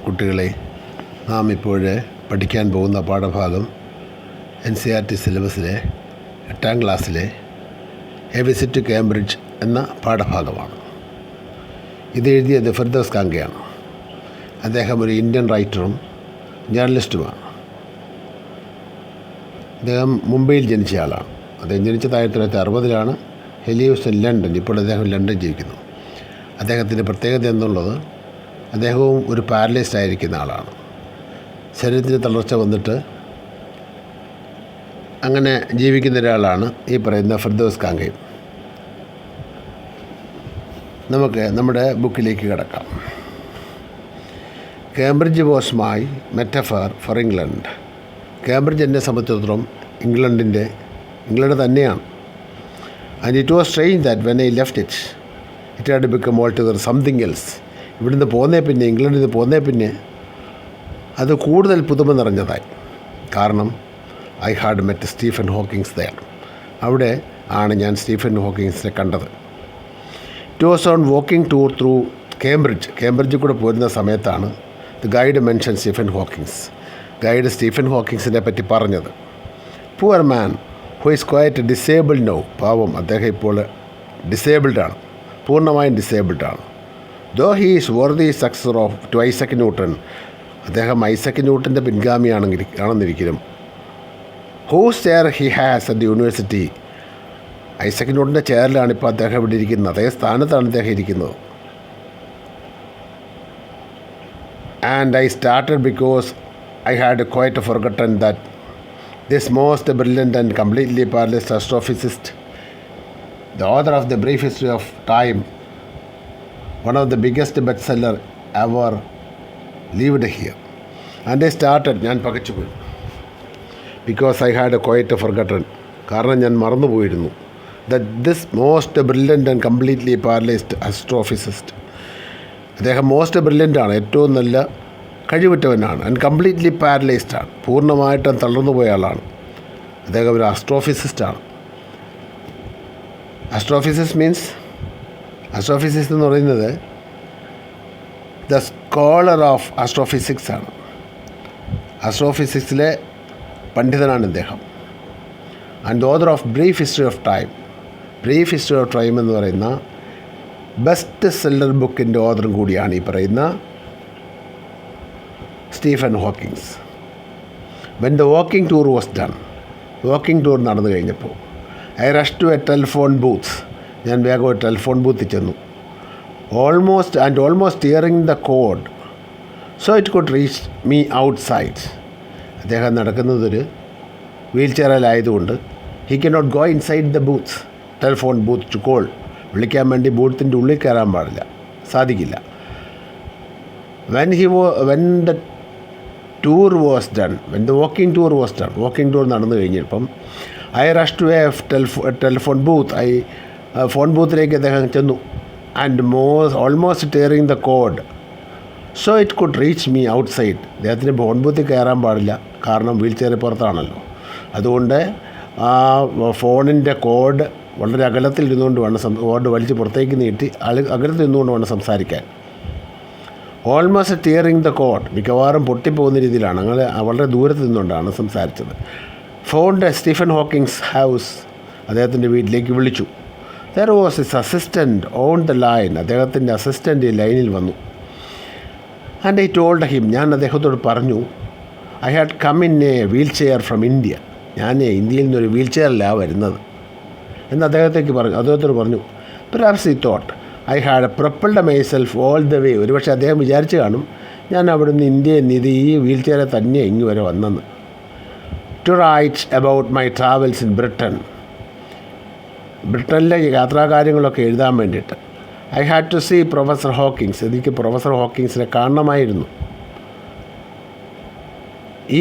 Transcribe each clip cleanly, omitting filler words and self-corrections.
കുട്ടികളെ, നാം ഇപ്പോൾ പഠിക്കാൻ പോകുന്ന പാഠഭാഗം NCERT സിലബസിലെ 8ാം ക്ലാസ്സിലെ എ വിസിറ്റ് ടു കേംബ്രിഡ്ജ് എന്ന പാഠഭാഗമാണ്. ഇത് എഴുതിയത് ഫിർദൗസ് കാങ്കയാണ്. അദ്ദേഹം ഒരു ഇന്ത്യൻ റൈറ്ററും ജേർണലിസ്റ്റുമാണ്. അദ്ദേഹം മുംബൈയിൽ ജനിച്ച ആളാണ്. അദ്ദേഹം ജനിച്ചത് 1960-ലാണ്. ഹെലിയൂസ് ലണ്ടൻ. ഇപ്പോൾ അദ്ദേഹം ലണ്ടൻ ജീവിക്കുന്നു. അദ്ദേഹത്തിൻ്റെ പ്രത്യേകത എന്നുള്ളത്, അദ്ദേഹവും ഒരു പാരലൈസ്ഡ് ആയിരിക്കുന്ന ആളാണ്. ശരീരത്തിന് തളർച്ച വന്നിട്ട് അങ്ങനെ ജീവിക്കുന്ന ഒരാളാണ് ഈ പറയുന്ന ഫിർദൗസ് കാങ്കയും. നമുക്ക് നമ്മുടെ ബുക്കിലേക്ക് കിടക്കാം. Cambridge was my metaphor for England. Cambridge എന്നെ സംബന്ധിച്ചിടത്തോളം ഇംഗ്ലണ്ട് തന്നെയാണ്. And it was strange that when I left it had become altogether something else. ഇവിടുന്ന് പോന്നേ പിന്നെ, ഇംഗ്ലണ്ടിൽ നിന്ന് പോന്നേ പിന്നെ അത് കൂടുതൽ പുതുമ നിറഞ്ഞതായി. കാരണം I had met Stephen Hawkings there. അവിടെ ആണ് ഞാൻ സ്റ്റീഫൻ ഹോക്കിങ്സിനെ കണ്ടത്. It was on walking tour through കേംബ്രിഡ്ജിൽ കൂടെ പോരുന്ന സമയത്താണ് the guide mention Stephen Hawkings. Guide Stephen ഹോക്കിങ്സിനെ പറ്റി പറഞ്ഞത്. Poor man who is quite disabled now. പാവം, അദ്ദേഹം ഇപ്പോൾ ഡിസേബിൾഡാണ്, പൂർണ്ണമായും ഡിസേബിൾഡാണ്. Though he is worthy successor to Isaac Newton. അദ്ദേഹം ഐസക് ന്യൂട്ടൻ്റെ പിൻഗാമിയാണെന്നിരിക്കലും. Whose chair he has at the university. Isaac ന്യൂട്ടൻ്റെ ചെയറിലാണ് ഇപ്പോൾ അദ്ദേഹം ഇവിടെ ഇരിക്കുന്നത്. അതേ സ്ഥാനത്താണ് അദ്ദേഹം ഇരിക്കുന്നത്. And I started because I had quite forgotten that this most brilliant and completely paralyzed astrophysicist, the author of The Brief History of Time, one of the biggest bestseller ever, lived here. And I started, ഞാൻ പകച്ചുപോയി, because I had quite forgotten, കാരണം ഞാൻ മറന്നുപോയിരുന്നു, that this most brilliant and completely paralyzed astrophysicist, അദ്ദേഹം most brilliant ആണ്, ഏറ്റവും നല്ല കഴിവുറ്റവനാണ്. And completely പാരലൈസ്ഡാണ്, പൂർണ്ണമായിട്ടും തളർന്നു പോയ ആളാണ്. അദ്ദേഹം ഒരു ആസ്ട്രോഫിസിസ്റ്റാണ്. ആസ്ട്രോഫിസിസ്റ്റ് എന്ന് പറയുന്നത് ദ സ്കോളർ ഓഫ് ആസ്ട്രോഫിസിക്സ് ആണ്. ആസ്ട്രോഫിസിക്സിലെ പണ്ഡിതനാണ് ഇദ്ദേഹം. And the author of brief history of time. Brief history of time എന്ന് പറയുന്ന ബെസ്റ്റ് സെല്ലർ ബുക്കിൻ്റെ ഓഥറും കൂടിയാണ് ഈ പറയുന്ന Stephen Hawkings. When the walking tour was done, walking tour നടന്നു കഴിഞ്ഞപ്പോൾ, I rush to a telephone booth. ഞാൻ വേഗം ഒരു ടെലിഫോൺ ബൂത്തിൽ ചെന്നു. Almost tearing the cord so it could reach me outside. അദ്ദേഹം നടക്കുന്നതൊരു വീൽ ചെയറിലായതുകൊണ്ട് he can not go inside the booth, telephone booth to call. വിളിക്കാൻ വേണ്ടി ബൂത്തിൻ്റെ ഉള്ളിൽ കയറാൻ പാടില്ല, സാധിക്കില്ല. when the tour was done, when the walking tour was done, walking tour നടന്നു കഴിഞ്ഞപ്പം I rushed to a telephone booth. Phone ബൂത്തിലേക്ക് അദ്ദേഹം ചെന്നു. And almost tearing the cord so it could reach me out side. അദ്ദേഹത്തിന് phone ബൂത്തിൽ കയറാൻ പാടില്ല, കാരണം വീൽ ചെയറിൽ പുറത്താണല്ലോ. അതുകൊണ്ട് ആ ഫോണിൻ്റെ കോഡ് വളരെ അകലത്തിൽ ഇരുന്നുകൊണ്ട് വേണം, കോഡ് വലിച്ച് പുറത്തേക്ക് നീട്ടി അകലത്തിൽ നിന്നുകൊണ്ട് വേണം സംസാരിക്കാൻ. ഓൾമോസ്റ്റ് ടിയറിങ് ദ കോഡ്, മിക്കവാറും പൊട്ടിപ്പോകുന്ന രീതിയിലാണ്, അങ്ങനെ വളരെ ദൂരത്ത് നിന്നുകൊണ്ടാണ് സംസാരിച്ചത്. ഫോണിൻ്റെ സ്റ്റീഫൻ ഹോക്കിങ്സ് ഹൗസ്, അദ്ദേഹത്തിൻ്റെ വീട്ടിലേക്ക് വിളിച്ചു. There was his assistant on the line. അദ്ദേഹത്തിൻ്റെ അസിസ്റ്റൻ്റ് ലൈനിൽ വന്നു. ആൻഡ് ഐ ടോൾഡ് ഹിം, ഞാൻ അദ്ദേഹത്തോട് പറഞ്ഞു, I had come in a wheelchair from India. ഞാൻ ഇന്ത്യയിൽ നിന്നൊരു വീൽ ചെയറിലാണ് വരുന്നത് എന്ന് അദ്ദേഹത്തോട് പറഞ്ഞു. Perhaps he thought I had propelled myself all the way. ഒരുപക്ഷെ അദ്ദേഹം വിചാരിച്ച് കാണും ഞാൻ അവിടെ നിന്ന് ഇന്ത്യയിൽ നിന്ന് ഈ വീൽ ചെയറിൽ തന്നെ ഇങ്ങ് വരെ വന്നെന്ന്. To write about my travels in ബ്രിട്ടനിലെ യാത്രാകാര്യങ്ങളൊക്കെ എഴുതാൻ വേണ്ടിയിട്ട്. I had to see professor Hawkings. എനിക്ക് പ്രൊഫസർ ഹോക്കിങ്സിനെ കാണണമായിരുന്നു.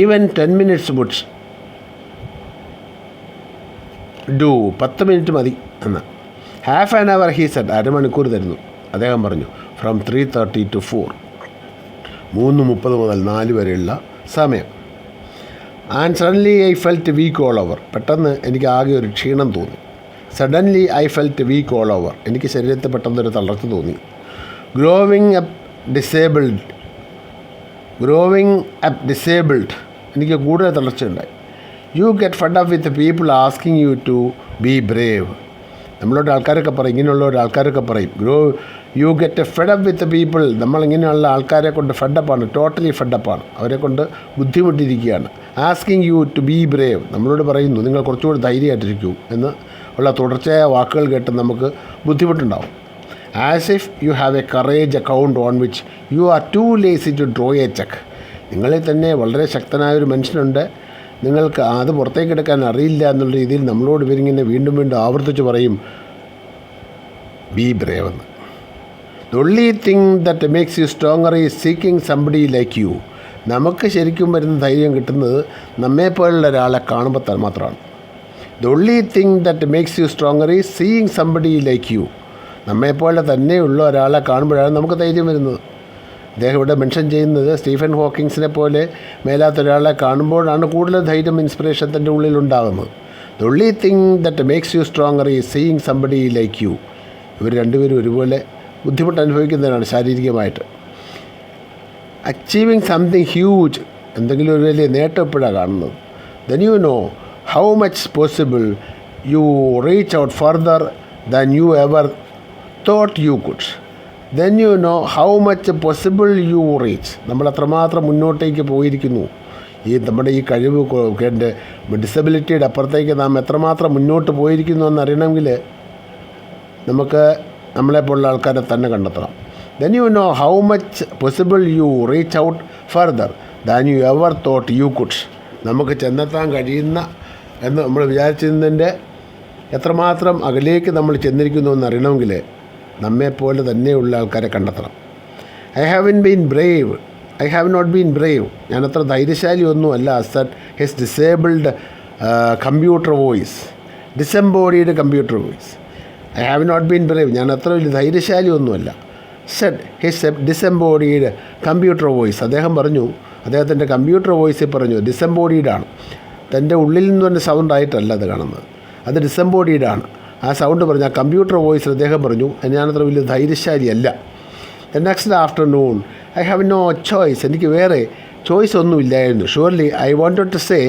Even 10 minutes would do. 10 minute മതി എന്ന്. Half an hour he said. അരമണിക്കൂർ തരുന്നു അദ്ദേഹം പറഞ്ഞു. ഫ്രം 3:30 to 4, 3:30 മുതൽ 4 വരെയുള്ള സമയം. And suddenly I felt weak all over. പെട്ടെന്ന് എനിക്ക് ആകെ ഒരു ക്ഷീണം തോന്നി. Suddenly I felt weak all over. എനിക്ക് ശരീരത്തിൽ പെട്ടെന്നൊരു തളർച്ച തോന്നി. Growing up disabled growing up disabled, എനിക്ക് കൂടുതൽ തളർച്ചയുണ്ടായി. You get fed up with people asking you to be brave. നമ്മളോട് ആൾക്കാരൊക്കെ പറയും, ഇങ്ങനെയുള്ള ആൾക്കാരൊക്കെ പറയും, you get fed up with people. നമ്മളിങ്ങനെയുള്ള ആൾക്കാരെ കൊണ്ട് ഫെഡപ്പാണ്, ടോട്ടലി ഫെഡപ്പാണ്, അവരെ കൊണ്ട് ബുദ്ധിമുട്ടിരിക്കുകയാണ്. Asking you to be brave, നമ്മളോട് പറയുന്നു നിങ്ങൾ കുറച്ചുകൂടി ധൈര്യമായിട്ടിരിക്കൂ എന്ന് ഉള്ള തുടർച്ചയായ വാക്കുകൾ കേട്ട് നമുക്ക് ബുദ്ധിമുട്ടുണ്ടാവും. As if you have a courage account on which you are too lazy to draw a cheque. നിങ്ങളിൽ തന്നെ വളരെ ശക്തനായൊരു മനുഷ്യനുണ്ട്, നിങ്ങൾക്ക് അത് പുറത്തേക്ക് എടുക്കാൻ അറിയില്ല എന്നുള്ള രീതിയിൽ നമ്മളോട് ഇവരിങ്ങനെ വീണ്ടും വീണ്ടും ആവർത്തിച്ച് പറയും ബി ബ്രേവ് എന്ന്. The only thing that makes you stronger is seeking somebody like you. നമുക്ക് ശരിക്കും വരുന്ന ധൈര്യം കിട്ടുന്നത് നമ്മെപ്പോലുള്ള ഒരാളെ കാണുമ്പോൾ മാത്രമാണ്. The only thing that makes you stronger is seeing somebody like you. നമ്മെപ്പോലെ തന്നെയുള്ള ഒരാളെ കാണുമ്പോഴാണ് നമുക്ക് ധൈര്യം വരുന്നത്. അദ്ദേഹം ഇവിടെ മെൻഷൻ ചെയ്യുന്നത് സ്റ്റീഫൻ ഹോക്കിങ്സിനെ പോലെ മേലാത്ത ഒരാളെ കാണുമ്പോഴാണ് കൂടുതൽ ധൈര്യം, ഇൻസ്പിറേഷൻ തൻ്റെ ഉള്ളിലുണ്ടാകുന്നത്. The only thing that makes you stronger is seeing somebody like you. ഇവർ രണ്ടുപേരും ഒരുപോലെ ബുദ്ധിമുട്ട് അനുഭവിക്കുന്നതിനാണ് ശാരീരികമായിട്ട്. അച്ചീവിങ് സംതിങ് ഹ്യൂജ്, എന്തെങ്കിലും ഒരു വലിയ നേട്ടം എപ്പോഴാണ് കാണുന്നത്. Then you know how much possible you reach out further than you ever thought you could. Then you know how much possible you reach. നമ്മൾ അത്രമാത്രം മുന്നോട്ടേക്ക് പോയിരിക്കുന്നു. നമ്മുടെ ഈ കഴിവ് എൻ്റെ ഡിസബിലിറ്റിയുടെ അപ്പുറത്തേക്ക് നാം എത്രമാത്രം മുന്നോട്ട് പോയിരിക്കുന്നു എന്നറിയണമെങ്കിൽ നമുക്ക് നമ്മളെപ്പോലുള്ള ആൾക്കാരെ തന്നെ കണ്ടെത്തണം. Then you know how much possible you reach out further than you ever thought you could. നമുക്ക് ചെന്നെത്താൻ കഴിയുന്ന എന്ന് നമ്മൾ വിചാരിച്ചിരുന്നതിൻ്റെ എത്രമാത്രം അകലേക്ക് നമ്മൾ ചെന്നിരിക്കുന്നു എന്നറിയണമെങ്കിൽ നമ്മെപ്പോലെ തന്നെയുള്ള ആൾക്കാരെ കണ്ടെത്തണം. I have not been brave. ഞാൻ അത്ര ധൈര്യശാലി ഒന്നുമല്ല. Said his disabled computer voice, disembodied computer voice. I have not been brave, ഞാൻ അത്ര വലിയ ധൈര്യശാലി ഒന്നുമല്ല. Said his disembodied computer voice. അദ്ദേഹം പറഞ്ഞു, അദ്ദേഹത്തിൻ്റെ കമ്പ്യൂട്ടർ വോയിസിൽ പറഞ്ഞു ഡിസെംബോഡീഡാണ്. തൻ്റെ ഉള്ളിൽ നിന്ന് തന്നെ സൗണ്ടായിട്ടല്ല അത് കാണുന്നത്, അത് ഡിസെംബോഡീഡാണ്. ആ സൗണ്ട് പറഞ്ഞു, ആ കമ്പ്യൂട്ടർ വോയിസിൽ അദ്ദേഹം പറഞ്ഞു ഞാനത്ര വലിയ ധൈര്യശാലിയല്ല. The next afternoon I have no choice. എനിക്ക് വേറെ ചോയ്സ് ഒന്നുമില്ലായിരുന്നു. Surely I wanted to say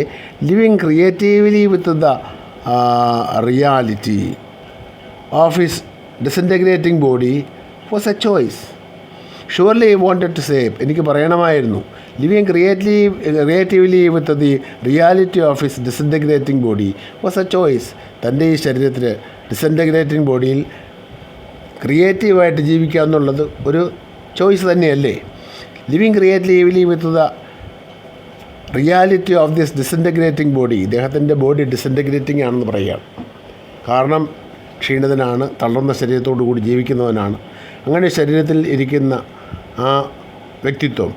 living creatively with the reality of his disintegrating body was a choice. Surely I wanted to say, എനിക്ക് പറയണമായിരുന്നു living creatively with the reality of his disintegrating body was a choice. തൻ്റെ ഈ ശരീരത്തിൽ disintegrating ബോഡിയിൽ ക്രിയേറ്റീവായിട്ട് ജീവിക്കുക എന്നുള്ളത് ഒരു choice തന്നെയല്ലേ. Living creatively with the reality of this disintegrating body. ഇദ്ദേഹത്തിൻ്റെ ബോഡി ഡിസിൻറ്റഗ്രേറ്റിംഗ് ആണെന്ന് പറയുകയാണ്. കാരണം ക്ഷീണിതനാണ്, തളർന്ന ശരീരത്തോടു കൂടി ജീവിക്കുന്നവനാണ്. അങ്ങനെ ശരീരത്തിൽ ഇരിക്കുന്ന ആ വ്യക്തിത്വം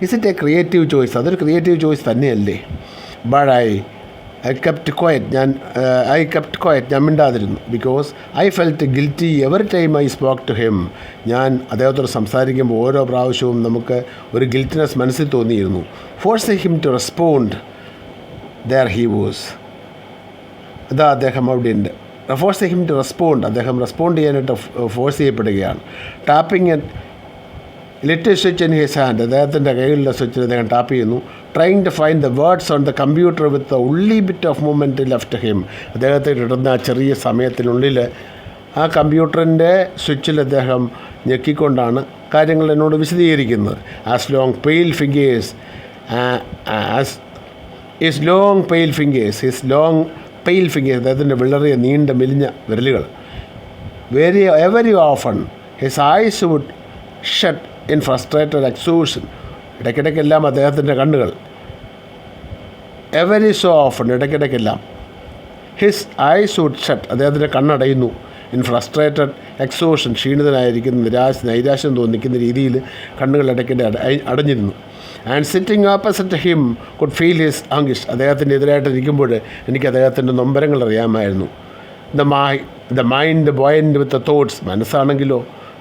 is it a creative choice? അതൊരു ക്രിയേറ്റീവ് ചോയ്സ് തന്നെയല്ലേ. ബട്ട് ഐ കെപ്റ്റ് ക്വയറ്റ്, ഞാൻ മിണ്ടാതിരുന്നു. Because I felt guilty every time I spoke to him. ഞാൻ അദ്ദേഹത്തോട് സംസാരിക്കുമ്പോൾ ഓരോ പ്രാവശ്യവും നമുക്ക് ഒരു ഗിൽറ്റിനെസ് മനസ്സിൽ തോന്നിയിരുന്നു. Force him to respond, there he was. അതാ അദ്ദേഹം അവിടെ ഉണ്ട്. ഫോഴ്സ് ഹിം ടു റെസ്പോണ്ട്, അദ്ദേഹം റെസ്പോണ്ട് ചെയ്യാനായിട്ട് ഫോഴ്സ് ചെയ്യപ്പെടുകയാണ്. Tapping little switch in his hand, അദ്ദേഹത്തിൻ്റെ കയ്യിലുള്ള സ്വിച്ചിൽ അദ്ദേഹം ടാപ്പ് ചെയ്യുന്നു. Trying to find the words on the computer with the only bit of movement left him. അദ്ദേഹത്തിന് കിട്ടുന്ന ആ ചെറിയ സമയത്തിനുള്ളിൽ ആ കമ്പ്യൂട്ടറിൻ്റെ സ്വിച്ചിൽ അദ്ദേഹം ഞെക്കിക്കൊണ്ടാണ് കാര്യങ്ങൾ എന്നോട് വിശദീകരിക്കുന്നത്. ഹിസ് ലോങ് പെയിൽ ഫിംഗേഴ്സ്, അദ്ദേഹത്തിൻ്റെ വിളറിയ നീണ്ട മെലിഞ്ഞ വിരലുകൾ. Every often his eyes would shut in frustrated exhaustion. ഇടയ്ക്കിടയ്ക്കെല്ലാം അദ്ദേഹത്തിൻ്റെ കണ്ണുകൾ, എവരി സോ ഓഫൺ, ഇടയ്ക്കിടയ്ക്കെല്ലാം ഹിസ് ഐസ് വുഡ് ഷട്ട്, അദ്ദേഹത്തിൻ്റെ കണ്ണടയുന്നു. ഇൻ ഫ്രസ്ട്രേറ്റഡ് എക്സോഷൻ, ക്ഷീണിതനായിരിക്കുന്ന നൈരാശ്യം തോന്നിക്കുന്ന രീതിയിൽ കണ്ണുകൾ ഇടയ്ക്കിടെ അടഞ്ഞിരുന്നു. And sitting opposite him could feel his anguish, അദ്ദേഹത്തിൻ്റെ എതിരായിട്ട് ഇരിക്കുമ്പോൾ എനിക്ക് അദ്ദേഹത്തിൻ്റെ നൊമ്പരങ്ങൾ അറിയാമായിരുന്നു. The mind buoyant with thoughts, മനസ്സാണെങ്കിലോ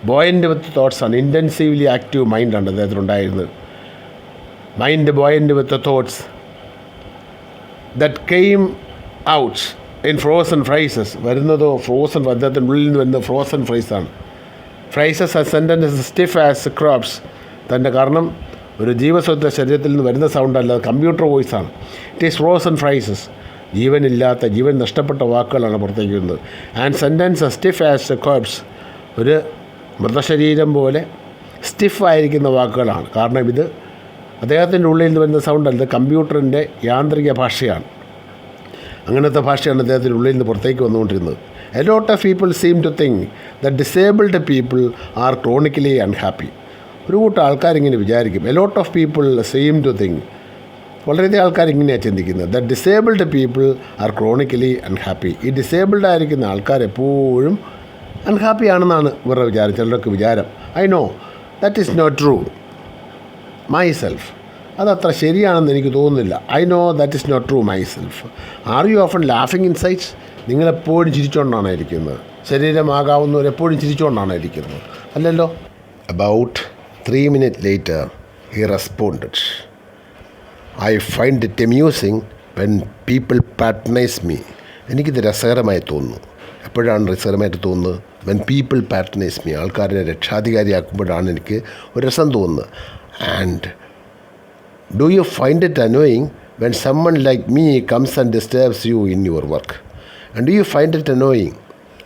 ബോയൻറ്റ് വിത്ത് തോട്ട്സാണ്. ഇൻറ്റൻസീവ്ലി ആക്റ്റീവ് മൈൻഡാണ് അദ്ദേഹത്തിനുണ്ടായിരുന്നത്. Mind buoyant with thoughts that came out in frozen phrases, വരുന്നതോ ഫ്രോസൺ, അദ്ദേഹത്തിൻ്റെ ഉള്ളിൽ നിന്ന് വരുന്ന ഫ്രോസൺ ഫ്രൈസാണ്. Phrases as sentences stiff as corpse, തൻ്റെ കാരണം ഒരു ജീവസ്വത്ത ശരീരത്തിൽ നിന്ന് വരുന്ന സൗണ്ട് അല്ല, കമ്പ്യൂട്ടർ വോയിസാണ്. It is frozen phrases. ജീവനില്ലാത്ത, ജീവൻ നഷ്ടപ്പെട്ട വാക്കുകളാണ് പുറത്തേക്ക് വരുന്നത്. And sentence stiff as a corpse. ഒരു മൃതശരീരം പോലെ സ്റ്റിഫായിരിക്കുന്ന വാക്കുകളാണ്. കാരണം ഇത് അദ്ദേഹത്തിൻ്റെ ഉള്ളിൽ നിന്ന് വരുന്ന സൗണ്ട് അല്ല, കമ്പ്യൂട്ടറിൻ്റെ യാന്ത്രിക ഭാഷയാണ്. അങ്ങനത്തെ ഭാഷയാണ് അദ്ദേഹത്തിൻ്റെ ഉള്ളിൽ നിന്ന് പുറത്തേക്ക് വന്നുകൊണ്ടിരുന്നത്. A lot of people seem to think the disabled people are chronically unhappy. ഒരു കൂട്ടം ആൾക്കാരിങ്ങനെ വിചാരിക്കും. A lot of people seem to think, വളരെയധികം ആൾക്കാർ ഇങ്ങനെയാണ് ചിന്തിക്കുന്നത്. The disabled people are chronically unhappy. ഈ ഡിസേബിൾഡ് ആയിരിക്കുന്ന ആൾക്കാർ എപ്പോഴും അൺഹാപ്പി ആണെന്നാണ് ഇവരുടെ വിചാരം, ചിലർക്ക് വിചാരം. I know that is not true myself. അതത്ര ശരിയാണെന്ന് എനിക്ക് തോന്നുന്നില്ല. I know that is not true myself. Are you often ലാഫിങ് ഇൻസൈറ്റ്സ്? നിങ്ങളെപ്പോഴും ചിരിച്ചുകൊണ്ടാണ് ഇരിക്കുന്നത്. ശരീരമാകാവുന്നവരെപ്പോഴും ചിരിച്ചുകൊണ്ടാണ് ഇരിക്കുന്നത്, അല്ലല്ലോ. About 3 minutes later, he responded, I find it amusing when people patronize me. എനിക്കിത് രസകരമായി തോന്നുന്നു. എപ്പോഴാണ് രസകരമായിട്ട് തോന്നുന്നത്? when people patronize me. ആൾക്കാരെ രക്ഷാധികാരിയാക്കുമ്പോഴാണ് എനിക്ക് ഒരു രസം തോന്നുന്നത്. And do you find it annoying when someone like me comes and disturbs you in your work? And do you find it annoying?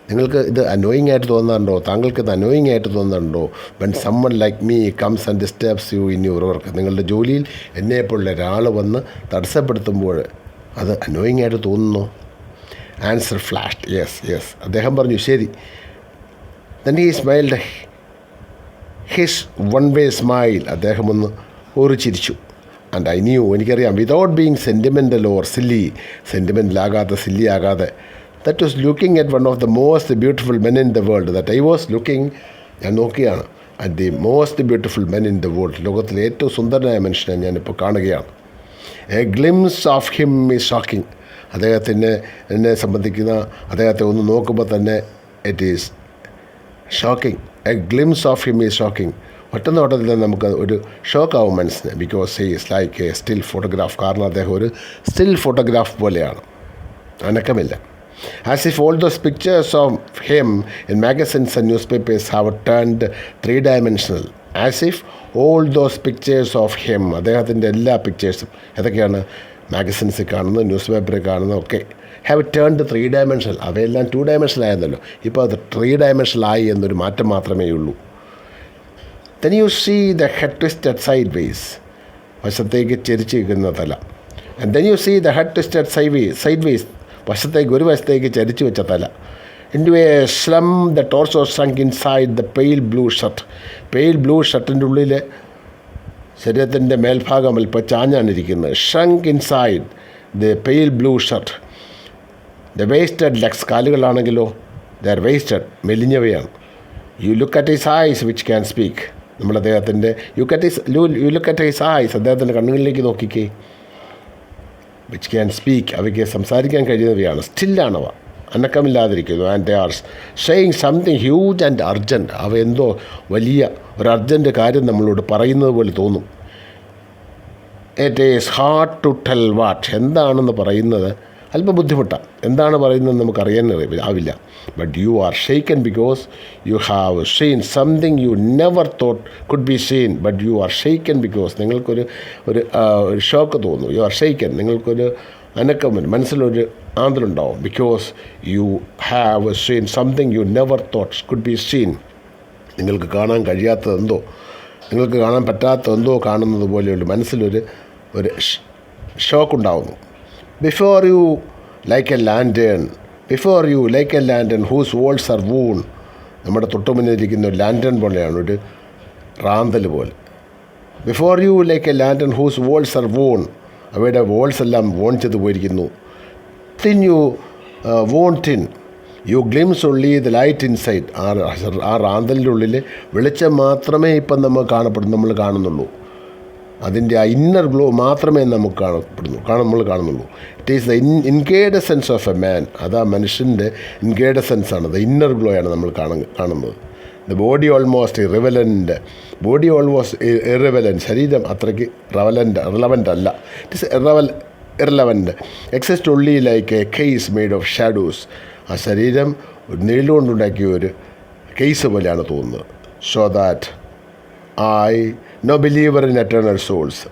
നിങ്ങൾക്ക് ഇത് അനോയിങ് ആയിട്ട് തോന്നാറുണ്ടോ? താങ്കൾക്ക് ഇത് അനോയിങ് ആയിട്ട് തോന്നാറുണ്ടോ? when someone like me comes and disturbs you in your work. നിങ്ങളുടെ ജോലിയിൽ എന്നെപ്പോലുള്ള ഒരാൾ വന്ന് തടസ്സപ്പെടുത്തുമ്പോൾ അത് അനോയിങ് ആയിട്ട് തോന്നുന്നു? Answer flashed, yes. അദ്ദേഹം പറഞ്ഞു ശരി. then he smiled his one way smile. അദ്ദേഹം ഒന്ന് ഒരു ചിരിച്ചു. and I knew, എനിക്കറിയാം, without being sentimental or silly, sentimental ആകാതെ സില്ലി ആകാതെ, that was looking at one of the most beautiful men in the world. that I was looking, ഞാൻ നോക്കിയാണ്, at the most beautiful men in the world. ലോകത്തിലെ ഏറ്റവും സുന്ദരനായ മനുഷ്യനെ ഞാനിപ്പോൾ കാണുകയാണ്. a glimpse of him is shocking. എന്നെ സംബന്ധിക്കുന്ന അദ്ദേഹത്തെ ഒന്ന് നോക്കുമ്പോൾ തന്നെ it is shocking. a glimpse of him is shocking. ഒറ്റ നോട്ടത്തിൽ നമുക്ക് ഒരു ഷോക്കാവും മനസ്സിന്. Because he is like A still photograph. കാരണം അദ്ദേഹം ഒരു സ്റ്റിൽ ഫോട്ടോഗ്രാഫ് പോലെയാണ്, അനക്കമില്ല. As if all those pictures of him in magazines and newspapers have turned three-dimensional. As if all those pictures of him, അദ്ദേഹത്തിൻ്റെ എല്ലാ പിക്ചേഴ്സും ഏതൊക്കെയാണ് മാഗസിൻസിൽ കാണുന്നത്, ന്യൂസ് പേപ്പറിൽ കാണുന്നത് ഒക്കെ, ഹാവ് ടേൺഡ് 3-dimensional. അവയെല്ലാം 2-dimensional ആയിരുന്നല്ലോ, ഇപ്പോൾ അത് 3-dimensional ആയി എന്നൊരു മാറ്റം മാത്രമേ ഉള്ളൂ. Then you see the head twisted sideways. വശത്തേക്ക് ചെരിച്ച് നിൽക്കുന്ന തല. And then you see the head twisted sideways. വശത്തേക്ക്, ഒരു വശത്തേക്ക് ചരിച്ചു വെച്ച തല. Into a slump, the torso sunk inside the pale blue shirt. Pale blue ഷർട്ടിൻ്റെ ഉള്ളിൽ ശരീരത്തിൻ്റെ മേൽഭാഗം അല്പം ചാഞ്ഞാണിരിക്കുന്നത്. Shrunk inside the pale blue shirt. The wasted legs, കാലുകളാണെങ്കിലോ they are wasted, മെലിഞ്ഞവയാണ്. You look at his eyes which can speak. നമ്മൾ അദ്ദേഹത്തിൻ്റെ you look at his eyes, അദ്ദേഹത്തിൻ്റെ കണ്ണുകളിലേക്ക് നോക്കിക്കേ. which can speak, അവയ്ക്ക് സംസാരിക്കാൻ കഴിയുന്നവയാണ്. സ്റ്റില്ലാണവ, അനക്കമില്ലാതിരിക്കുന്നു. And they are saying something huge and urgent. അവ എന്തോ വലിയ ഒരു അർജൻറ്റ് കാര്യം നമ്മളോട് പറയുന്നത് പോലെ തോന്നും. It is hard to tell what. എന്താണെന്ന് പറയുന്നത് അല്പം ബുദ്ധിമുട്ടാണ്. എന്താണ് പറയുന്നത് നമുക്കറിയാൻ ആവില്ല. But you are shaken because you have seen something you never thought could be seen. But you are shaken because നിങ്ങൾക്കൊരു ഷോക്ക് തോന്നും. യു ആർ ഷെയ്ക്കൻ, നിങ്ങൾക്കൊരു അനക്കം വരും, മനസ്സിലൊരു ആന്തലുണ്ടാവും. Because you have seen something you never thought could be seen. നിങ്ങൾക്ക് കാണാൻ കഴിയാത്തതെന്തോ, നിങ്ങൾക്ക് കാണാൻ പറ്റാത്തതെന്തോ കാണുന്നത് പോലെയുള്ള മനസ്സിലൊരു ഷോക്കുണ്ടാവുന്നു. Before you like a lantern whose walls are worn. നമ്മുടെ തൊട്ടുമുന്നിലിരിക്കുന്ന ഒരു ലാൻറ്റേൺ പോലെയാണ്, ഒരു റാന്തൽ പോലെ. Before you like a lantern whose walls are worn. അവയുടെ വോൾസ് എല്ലാം വോൺ ചെയ്ത് പോയിരിക്കുന്നു. Thin you worn thin. You glimpse only the light inside. ആ റാന്തലിൻ്റെ ഉള്ളിൽ വെളിച്ചം മാത്രമേ ഇപ്പം നമ്മൾ കാണുന്നുള്ളൂ. അതിൻ്റെ ആ ഇന്നർ ഗ്ലോ മാത്രമേ നമുക്ക് നമ്മൾ കാണുന്നുള്ളൂ. It is the incandescence of a man. അത് ആ മനുഷ്യൻ്റെ ഇൻകേഡസെൻസാണ്, ദ ഇന്നർ ഗ്ലോ ആണ് നമ്മൾ കാണുന്നത്. The body almost irrelevant. ശരീരം അത്രയ്ക്ക് റിലവൻ്റ് അല്ല. It is irrelevant. Exist only like a case made of shadows. ആ ശരീരം നിഴലുകൊണ്ടുണ്ടാക്കിയ ഒരു കേസ് പോലെയാണ് തോന്നുന്നത്. So that I no believer in eternal souls.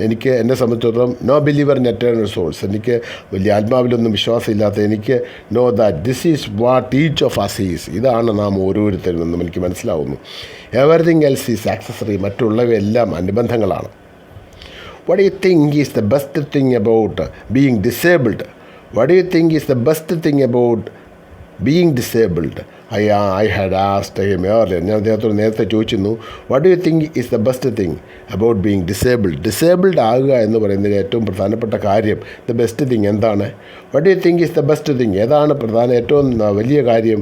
എനിക്ക് എന്നെ സംബന്ധിച്ചിടത്തോളം no believer in eternal souls, എനിക്ക് വലിയ ആത്മാവിലൊന്നും വിശ്വാസമില്ലാത്ത എനിക്ക് know that this is what each of us is, ഇതാണ് നാം ഓരോരുത്തരും എന്നും എനിക്ക് മനസ്സിലാവുന്നു. എവറിത്തിങ് എൽസ് ഈസ് ആക്സസറി, മറ്റുള്ളവയെല്ലാം അനുബന്ധങ്ങളാണ്. What you think is the best thing about being disabled? What you think is the best thing about being disabled? I had asked him earlier. ഞാൻ അദ്ദേഹത്തോട് നേരത്തെ ചോദിച്ചിരുന്നു, what do you think is the best thing about being disabled? Disabled ആകുക എന്ന് പറയുന്നതിൽ ഏറ്റവും പ്രധാനപ്പെട്ട കാര്യം, ദ ബെസ്റ്റ് തിങ് എന്താണ്? What do you think is the best thing? ഏതാണ് ഏറ്റവും വലിയ കാര്യം?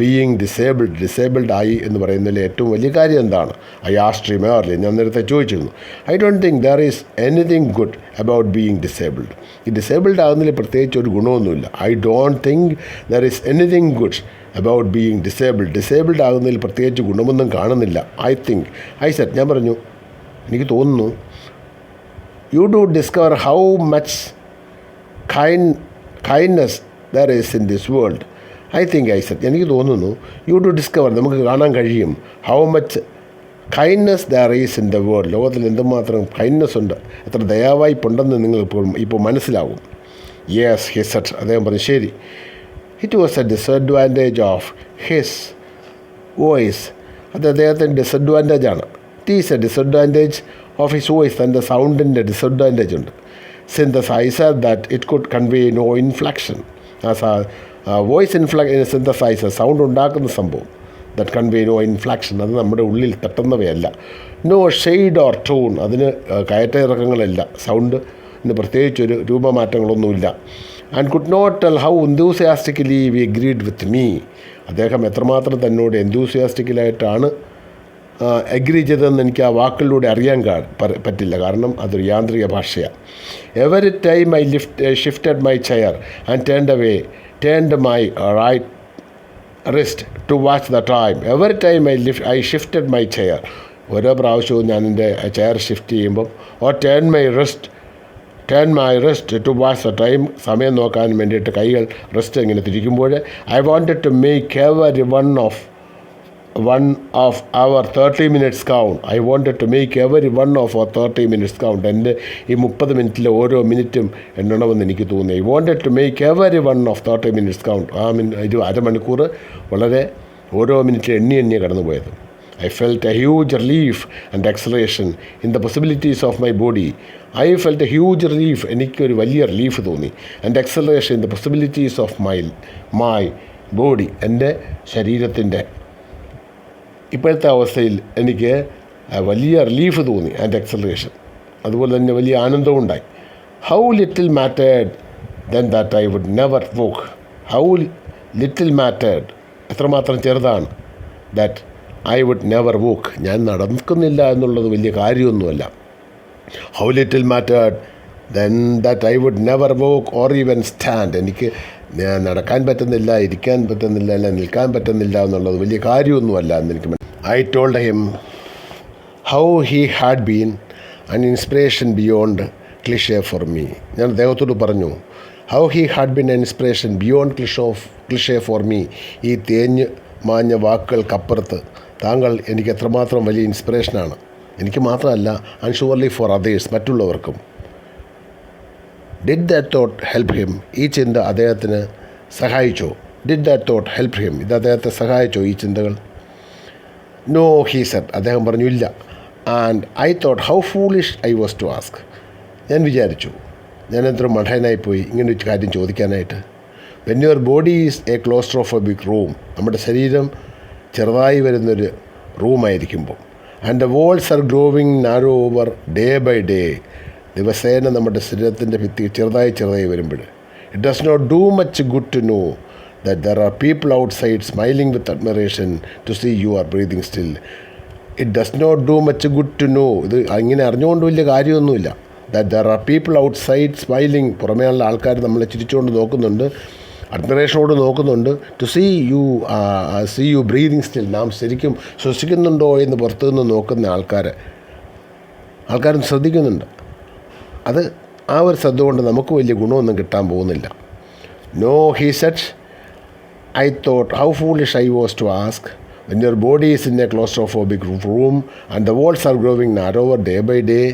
ബീയിങ് ഡിസേബിൾഡ് ആയി എന്ന് പറയുന്നതിൽ ഏറ്റവും വലിയ കാര്യം എന്താണ്? I asked him earlier. ഞാൻ നേരത്തെ ചോദിച്ചിരുന്നു. I don't think there is anything good about being disabled. ഈ ഡിസേബിൾഡ് ആകുന്നതിൽ പ്രത്യേകിച്ച് ഒരു ഗുണമൊന്നുമില്ല. I don't think there is anything good about being disabled ആകുന്നതിൽ പ്രത്യേകിച്ച് ഗുണമൊന്നും കാണുന്നില്ല. ഞാൻ പറഞ്ഞു, എനിക്ക് തോന്നുന്നു you do discover how much kindness there is in this world. എനിക്ക് തോന്നുന്നു യു ടു ഡിസ്കവർ, നമുക്ക് കാണാൻ കഴിയും, how much kindness there is in the world. ലോകത്തിൽ എന്തുമാത്രം കൈൻഡ്നെസ് ഉണ്ട്, എത്ര ദയാവായ്പുണ്ടെന്ന് നിങ്ങൾ ഇപ്പോൾ മനസ്സിലാവും. യെസ് ഹി സെഡ്, അദ്ദേഹം പറഞ്ഞു ശരി. It was a disadvantage of his voice. അത് അദ്ദേഹത്തിൻ്റെ ഡിസഡ്വാൻറ്റേജാണ്. It is a disadvantage of his voice. തൻ്റെ സൗണ്ടിൻ്റെ ഡിസഡ്വാൻറ്റേജ് ഉണ്ട്. Synthesiser that it could convey no inflection. Voice synthesiser, sound ഉണ്ടാക്കുന്ന സംഭവം, ദറ്റ് കൺവേ നോ ഇൻഫ്ലക്ഷൻ, അത് നമ്മുടെ ഉള്ളിൽ തട്ടുന്നവയല്ല. നോ ഷെയ്ഡ് ഓർ ടോൺ, അതിന് കയറ്റയിറക്കങ്ങളില്ല, സൗണ്ടിന് പ്രത്യേകിച്ചൊരു രൂപമാറ്റങ്ങളൊന്നുമില്ല. And could not tell how enthusiastically we agreed with me. അദ്ദേഹം എത്രമാത്രം തന്നോട് എന്തൂസിയാസ്റ്റിക്കലായിട്ടാണ് അഗ്രി ചെയ്തതെന്ന് എനിക്ക് ആ വാക്കുകളിലൂടെ അറിയാൻ പറ്റില്ല, കാരണം അതൊരു യാന്ത്രിക ഭാഷയാണ്. Every time I shifted my chair and turned my right wrist to watch the time. Every time I shifted my chair, ഓരോ പ്രാവശ്യവും ഞാൻ എൻ്റെ ചെയർ ഷിഫ്റ്റ് ചെയ്യുമ്പം, or turn my wrist to watch the time, സമയം നോക്കാൻ വേണ്ടിയിട്ട് കൈകൾ wrist ഇങ്ങനെ തിരിക്കുമ്പോൾ, I wanted to make every one of our 30 minutes count. I wanted to make every one of our 30 minutes count. എൻ്റെ ഈ 30 മിനിറ്റിലെ ഓരോ മിനിറ്റും എണ്ണണമെന്ന് എനിക്ക് തോന്നി. I wanted to make every one of 30 minutes count. ഒരു അരമണിക്കൂർ വളരെ ഓരോ മിനിറ്റ് എണ്ണി കടന്നുപോയത്. I felt A huge relief and exhalation in the possibilities of my body. എനിക്കൊരു വലിയ റിലീഫ് തോന്നി. And exhalation in the possibilities of my body, എൻ്റെ ശരീരത്തിൻ്റെ ഇപ്പോഴത്തെ അവസ്ഥയിൽ എനിക്ക് വലിയ റിലീഫ് തോന്നി, ആൻഡ് എക്സലറേഷൻ, അതുപോലെ തന്നെ വലിയ ആനന്ദവും ഉണ്ടായി. How little mattered then that I would never walk. How little mattered, എത്രമാത്രം ചെറുതാണ്, that I would never walk, ഞാൻ നടക്കുന്നില്ല എന്നുള്ളത് വലിയ കാര്യമൊന്നുമല്ല. How little mattered then that I would never walk or even stand. എനിക്ക് നടക്കാൻ പറ്റുന്നില്ല, ഇരിക്കാൻ പറ്റുന്നില്ല, അല്ല നിൽക്കാൻ പറ്റുന്നില്ല എന്നുള്ളത് വലിയ കാര്യമൊന്നുമല്ല എന്നെനിക്ക്. I told him how he had been an inspiration beyond cliché for me. ഞാൻ അദ്ദേഹത്തോട് പറഞ്ഞു, how he had been an inspiration beyond cliché for me. ഈ തേഞ്ഞ് മാഞ്ഞ വാക്കുകൾക്കപ്പുറത്ത് താങ്കൾ എനിക്ക് എത്രമാത്രം വലിയ ഇൻസ്പിറേഷനാണ്. എനിക്ക് മാത്രമല്ല, ആൻഡ് ഷുവർലി ഫോർ അതേഴ്സ്, മറ്റുള്ളവർക്കും. Did that thought help him? ഈ ചിന്ത അദ്ദേഹത്തിന് സഹായിച്ചോ? Did that thought help him? ഇത് അദ്ദേഹത്തെ സഹായിച്ചോ ഈ ചിന്തകൾ? നോ ഹീ സെഡ്, അദ്ദേഹം പറഞ്ഞു ഇല്ല. And I thought how foolish I was to ask. ഞാൻ വിചാരിച്ചു, ഞാൻ എത്ര മഠനായിപ്പോയി ഇങ്ങനൊരു കാര്യം ചോദിക്കാനായിട്ട്. When your body is a claustrophobic room, നമ്മുടെ ശരീരം ചെറുതായി വരുന്നൊരു റൂമായിരിക്കുമ്പോൾ, and the walls are growing narrow over day by day, ദിവസേന നമ്മുടെ ശരീരത്തിൻ്റെ ഭിത്തി ചെറുതായി വരുമ്പോൾ, it does not do much good to know that there are people outside smiling with admiration to see you are breathing still. It does not do much good to know. ഇത് അങ്ങനെ അറിഞ്ഞുകൊണ്ട് വലിയ കാര്യമൊന്നുമില്ല. that there are people outside smiling, പുറമേയുള്ള ആൾക്കാർ നമ്മളെ ചിരിച്ചുകൊണ്ട് നോക്കുന്നുണ്ട്, അഡ്മിറേഷനോട് നോക്കുന്നുണ്ട്, to see you breathing still, നാം ശരിക്കും ശ്വസിക്കുന്നുണ്ടോ എന്ന് പുറത്തു നിന്ന് നോക്കുന്ന ആൾക്കാരും ശ്രദ്ധിക്കുന്നുണ്ട്. അത് ആ ഒരു ശ്രദ്ധ കൊണ്ട് നമുക്ക് വലിയ ഗുണമൊന്നും കിട്ടാൻ പോകുന്നില്ല. No he said, I thought how foolish I was to ask when your body is in a claustrophobic room and the walls are growing narrower day by day,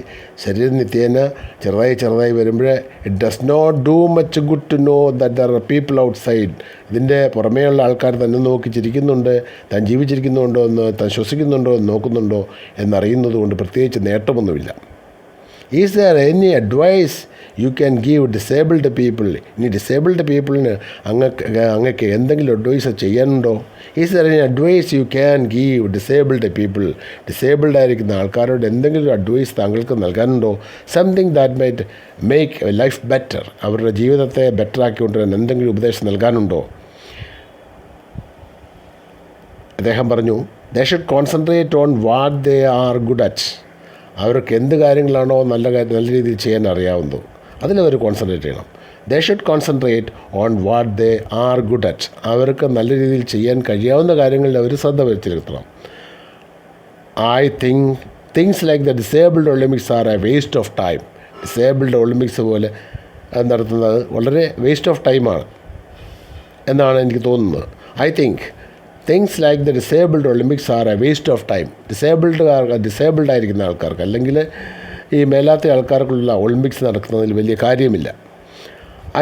ശരീരം നിത്യേന ചെറുതായി വരുമ്പോൾ it does not do much good to know that there are people outside. ഇതിൻ്റെ പുറമേയുള്ള ആൾക്കാർ തന്നെ നോക്കി ചിരിക്കുന്നുണ്ട്, താൻ ജീവിച്ചിരിക്കുന്നുണ്ടോ എന്ന്, താൻ ശ്വസിക്കുന്നുണ്ടോ എന്ന് നോക്കുന്നുണ്ടോ എന്നറിയുന്നത് കൊണ്ട് പ്രത്യേകിച്ച് നേട്ടമൊന്നുമില്ല. Is there any advice you can give disabled people? ഇനി ഡിസേബിൾഡ് പീപ്പിളിന് അങ്ങക്ക് എന്തെങ്കിലും അഡ്വൈസ് ചെയ്യാനുണ്ടോ? Is there any advice you can give disabled people? Disabled ആയിരിക്കുന്ന ആൾക്കാരോട് എന്തെങ്കിലും അഡ്വൈസ് താങ്കൾക്ക് നൽകാനുണ്ടോ? Something that might make life better. അവരുടെ ജീവിതത്തെ ബെറ്റർ ആക്കിക്കൊണ്ടുവരാൻ എന്തെങ്കിലും ഉപദേശം നൽകാനുണ്ടോ? അദ്ദേഹം പറഞ്ഞു, they should concentrate on what they are good at. അവർക്ക് എന്ത് കാര്യങ്ങളാണോ നല്ല രീതിയിൽ ചെയ്യാൻ അറിയാവുന്നത് അതിലവർ കോൺസെൻട്രേറ്റ് ചെയ്യണം. They should concentrate on what they are good at. അവർക്ക് നല്ല രീതിയിൽ ചെയ്യാൻ കഴിയാവുന്ന കാര്യങ്ങളിൽ അവർ ശ്രദ്ധ ചെലുത്തണം. I think things like the disabled Olympics are a waste of time. Disabled Olympics പോലെ നടത്തുന്നത് വളരെ വേസ്റ്റ് ഓഫ് ടൈമാണ് എന്നാണ് എനിക്ക് തോന്നുന്നത്. I think things like the disabled Olympics are a waste of time. Disabled ആയിരിക്കുന്ന ആൾക്കാർക്ക് അല്ലെങ്കിൽ ഈ മേലാത്ത ആൾക്കാർക്കുള്ള ഒളിമ്പിക്സ് നടക്കുന്നതിൽ വലിയ കാര്യമില്ല.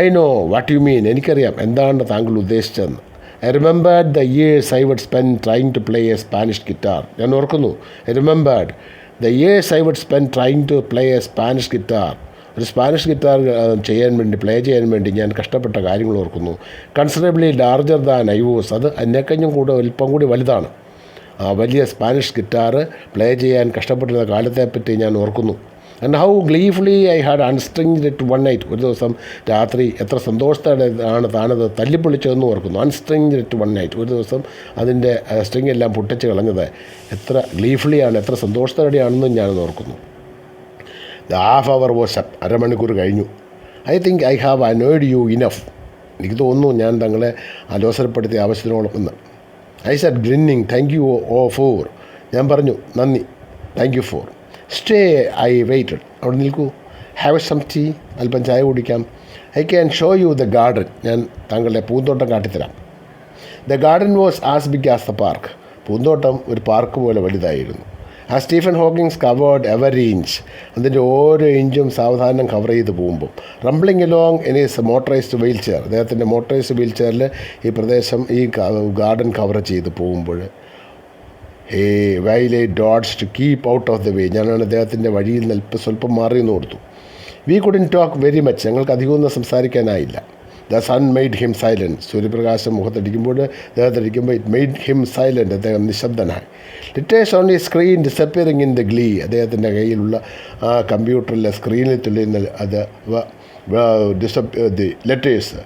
I know what you mean. എനിക്കറിയാം എന്താണ് താങ്കൾ ഉദ്ദേശിച്ചതെന്ന്. I remembered the years I would spend trying to play a Spanish guitar. ഞാൻ ഓർക്കുന്നു. I remembered the years I would spend trying to play a Spanish guitar. ഒരു Spanish guitar play ചെയ്യാൻ വേണ്ടി ഞാൻ കഷ്ടപ്പെട്ട കാര്യങ്ങൾ ഓർക്കുന്നു. Considerably larger than I was. അത് എന്നെക്കഞ്ഞും കൂടെ അല്പം കൂടി വലുതാണ്. ആ വലിയ സ്പാനിഷ് ഗിറ്റാർ പ്ലേ ചെയ്യാൻ കഷ്ടപ്പെട്ടിരുന്ന കാലത്തെപ്പറ്റി ഞാൻ ഓർക്കുന്നു. And how gleefully I had unstrung it one night. ഒരു ദിവസം രാത്രി എത്ര സന്തോഷത്തോടെ താനത് തല്ലിപ്പൊളിച്ചതെന്ന് ഓർക്കുന്നു. Unstrung it one night. ഒരു ദിവസം അതിൻ്റെ സ്ട്രിങ് എല്ലാം പൊട്ടിച്ച് കളഞ്ഞത് എത്ര ഗ്ലീഫുള്ളിയാണ്, എത്ര സന്തോഷത്തോടെയാണെന്നും ഞാനത് ഓർക്കുന്നു. The half hour was up. അരമണിക്കൂർ കഴിഞ്ഞു. I think I have annoyed you enough. എനിക്ക് തോന്നുന്നു ഞാൻ തങ്ങളെ അലോസരപ്പെടുത്തിയ ആവശ്യത്തിനോളം എന്ന്. I said grinning thank you for. ഞാൻ പറഞ്ഞു നന്ദി, thank you for. Stay I waited. അവിടെ നിൽക്കൂ. Have some tea. അല്പം ചായ കുടിക്കാം. I can show you the garden. ഞാൻ താങ്കളുടെ പൂന്തോട്ടം കാട്ടിത്തരാം. The garden was as big as the park. പൂന്തോട്ടം ഒരു പാർക്ക് പോലെ വലുതായിരുന്നു. ആ Stephen Hawkings covered every inch. അതിൻ്റെ ഓരോ ഇഞ്ചും സാവധാനം കവർ ചെയ്ത് പോകുമ്പോൾ rumbling along in his motorised wheelchair. അദ്ദേഹത്തിൻ്റെ മോട്ടറൈസ്ഡ് വീൽ ചെയറിൽ ഈ പ്രദേശം ഈ ഗാർഡൻ കവർ ചെയ്ത് പോകുമ്പോൾ while I dots to keep out of the way. ഞാനാണ് അദ്ദേഹത്തിൻ്റെ വഴിയിൽ നിന്ന് സ്വല്പം മാറി നിന്ന് കൊടുത്തു. We couldn't talk very much. ഞങ്ങൾക്ക് അധികമൊന്നും സംസാരിക്കാനായില്ല. The sun made him silent. സൂര്യപ്രകാശം മുഖത്തടിക്കുമ്പോൾ അദ്ദേഹത്തടിക്കുമ്പോൾ ഇറ്റ് മെയ്ഡ് ഹിം സൈലൻറ്റ്. അദ്ദേഹം നിശബ്ദനായി. Letters on the screen disappearing in the glee. അദ്ദേഹത്തിൻ്റെ കയ്യിലുള്ള ആ കമ്പ്യൂട്ടറിലെ സ്ക്രീനിൽ തുള്ളുന്ന അത് the letters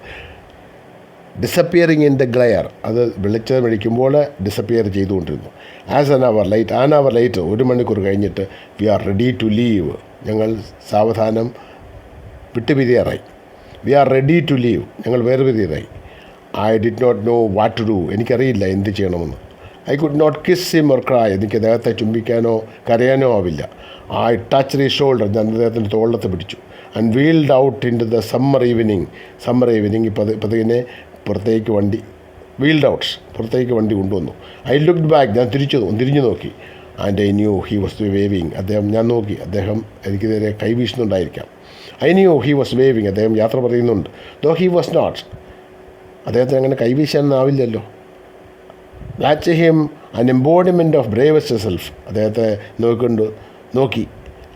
disappearing in the glare. അത് വെളിച്ചമടിക്കുമ്പോൾ ഡിസപ്പിയർ ചെയ്തുകൊണ്ടിരുന്നു. ആസ് ആൻ അവർ ലൈറ്റ് 1 മണിക്കൂർ കഴിഞ്ഞിട്ട് we are ready to leave. ഞങ്ങൾ സാവധാനം വിട്ടുപിരിയാറായി. We are ready to leave. ഞങ്ങൾ വേർപിരിയാറായി. I did not know what to do. എനിക്കറിയില്ല എന്ത് ചെയ്യണമെന്ന്. I could not kiss him or cry. എനിക്ക് അദ്ദേഹത്തെ ചുംബിക്കാനോ കരയാനോ ആവില്ല. I touch the shoulder. ഞാൻ അദ്ദേഹത്തിൻ്റെ തോളത്ത് പിടിച്ചു. And wheeled out into the summer evening ഇപ്പതിനെ പുറത്തേക്ക് വണ്ടി പുറത്തേക്ക് വണ്ടി കൊണ്ടുവന്നു. I looked back. ഞാൻ തിരിഞ്ഞു നോക്കി. And I knew he was waving. ഞാൻ നോക്കി. അദ്ദേഹം എനിക്ക് നേരെ കൈ വീശുന്നുണ്ടായിരിക്കാം. I knew he was waving. അദ്ദേഹം യാത്ര പറയുന്നുണ്ട്. Though he was not. അദ്ദേഹത്തിന് അങ്ങനെ കൈവീശാനാവില്ലല്ലോ. Watch him an embodiment of bravest self. അദ്ദേഹത്തെ നോക്കി.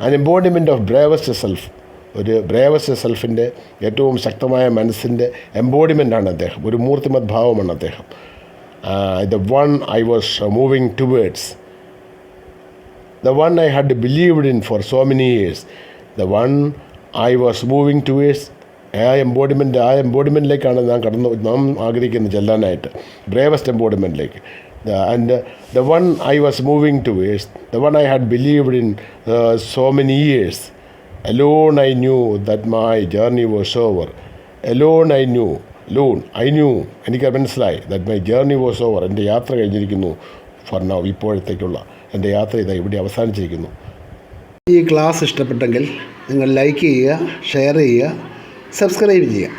An embodiment of bravest self. ഒരു ബ്രേവസ്റ്റ് സെൽഫിൻ്റെ ഏറ്റവും ശക്തമായ മനസ്സിൻ്റെ എംബോഡിമെൻ്റാണ് അദ്ദേഹം. ഒരു മൂർത്തിമത് ഭാവമാണ് അദ്ദേഹം. The one I was moving towards. The one I had believed in for so many years. The one I was moving towards. ആ എംബോഡിമെൻറ്റിലേക്കാണ് നാം ആഗ്രഹിക്കുന്നത് ചെല്ലാനായിട്ട്. ബ്രേവസ്റ്റ് എംബോഡിമെൻറ്റിലേക്ക്. And the one I was moving towards. The one I had believed in so many years. Alone I knew that my journey was over. Alone I knew. എനിക്ക് മനസ്സിലായി that my journey was over. എൻ്റെ യാത്ര കഴിഞ്ഞിരിക്കുന്നു. for now. ഇപ്പോഴത്തേക്കുള്ള എൻ്റെ യാത്ര ഇതാ ഇവിടെ അവസാനിച്ചിരിക്കുന്നു. ഈ ക്ലാസ് ഇഷ്ടപ്പെട്ടെങ്കിൽ നിങ്ങൾ ലൈക്ക് ചെയ്യുക, ഷെയർ ചെയ്യുക, സബ്സ്ക്രൈബ് ചെയ്യുക.